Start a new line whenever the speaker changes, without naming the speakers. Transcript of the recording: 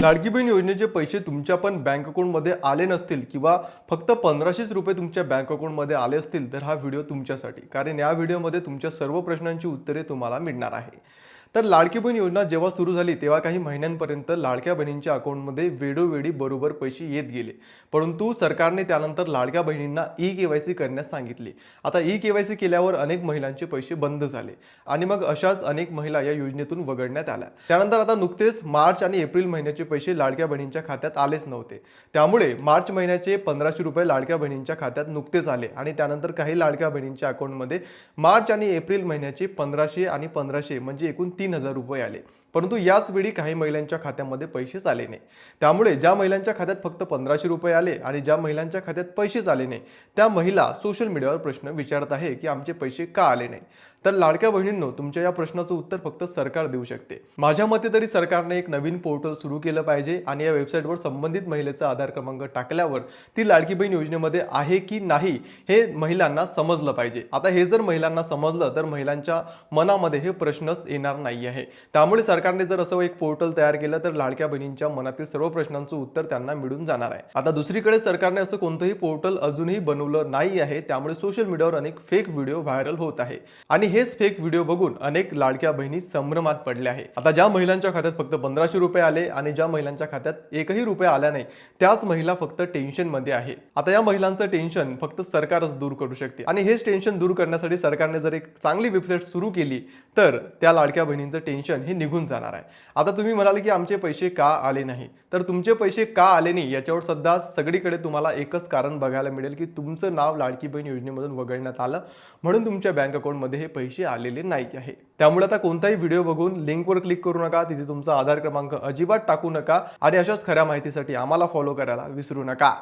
लाडकी बहीण योजनेचे पैसे तुमच्या पण बँक अकाउंटमध्ये आले नसतील किंवा फक्त 1500 रुपये तुमच्या बँक अकाउंटमध्ये आले असतील तर हा व्हिडिओ तुमच्यासाठी, कारण या व्हिडिओमध्ये तुमच्या सर्व प्रश्नांची उत्तरे तुम्हाला मिळणार आहे। तर लाडकी बहीण योजना जेव्हा सुरू झाली तेव्हा काही महिन्यांपर्यंत लाडक्या बहिणींच्या अकाउंटमध्ये वेळोवेळी बरोबर पैसे येत गेले, परंतु सरकारने त्यानंतर लाडक्या बहिणींना ई-केवायसी करण्यास सांगितले। आता ई-केवायसी केल्यावर अनेक महिलांचे पैसे बंद झाले आणि मग अशाच अनेक महिला या योजनेतून वगळण्यात आल्या। त्यानंतर आता नुकतेच मार्च आणि एप्रिल महिन्याचे पैसे लाडक्या बहिणींच्या खात्यात आलेच नव्हते, त्यामुळे मार्च महिन्याचे 1500 रुपये लाडक्या बहिणींच्या खात्यात नुकतेच आले आणि त्यानंतर काही लाडक्या बहिणींच्या अकाउंटमध्ये मार्च आणि एप्रिल महिन्याचे 1500 आणि 1500 म्हणजे एकूण 3000 रुपये आले, परंतु याच वेळी काही महिलांच्या खात्यामध्ये पैसेच आले नाही। त्यामुळे ज्या महिलांच्या खात्यात फक्त 1500 रुपये आले आणि ज्या महिलांच्या खात्यात पैसेच आले नाही त्या महिला सोशल मीडियावर प्रश्न विचारत आहे की आमचे पैसे का आले नाही। तर लाडक्या बहिणींनो, तुमच्या या प्रश्नाचं उत्तर फक्त सरकार देऊ शकते। माझ्या मते तरी सरकारने एक नवीन पोर्टल सुरू केलं पाहिजे आणि या वेबसाईटवर संबंधित महिलेचा आधार क्रमांक टाकल्यावर ती लाडकी बहीण योजनेमध्ये आहे की नाही हे महिलांना समजलं पाहिजे। आता हे जर महिलांना समजलं तर महिलांच्या मनामध्ये हे प्रश्नच येणार नाही आहे। त्यामुळे सरकारने जर असं एक पोर्टल तयार केलं तर लाडक्या बहिणींच्या मनातील सर्व प्रश्नांचं उत्तर त्यांना मिळून जाणार आहे। आता दुसरीकडे सरकारने असं कोणतंही पोर्टल अजूनही बनवलं नाही आहे, त्यामुळे सोशल मीडियावर अनेक फेक व्हिडिओ व्हायरल होत आहे आणि हेच फेक व्हिडिओ बघून अनेक लाडक्या बहिणी संभ्रमात पडल्या आहे। आता ज्या महिलांच्या खात्यात फक्त 1500 रुपये आले आणि ज्या महिलांच्या खात्यात एकही रुपया आला नाही त्याच महिला फक्त टेन्शन मध्ये आहे। आता या महिलांचं टेन्शन फक्त सरकारच दूर करू शकते आणि हेच टेन्शन दूर करण्यासाठी सरकारने जर एक चांगली वेबसाईट सुरू केली तर त्या लाडक्या बहिणींचं टेन्शन हे निघून जाणार आहे। आता तुम्ही म्हणाल की आमचे पैसे का आले नाही, तर तुमचे पैसे का आले नाही याच्यावर सध्या सगळीकडे तुम्हाला एकच कारण बघायला मिळेल की तुमचं नाव लाडकी बहीण योजनेमधून वगळण्यात आलं, म्हणून तुमच्या बँक अकाउंटमध्ये हे पैसे आलेले नाही आहे। त्यामुळे आता कोणताही व्हिडिओ बघून लिंकवर क्लिक करू नका, तिथे तुमचा आधार क्रमांक अजिबात टाकू नका आणि अशाच खऱ्या माहितीसाठी आम्हाला फॉलो करायला विसरू नका।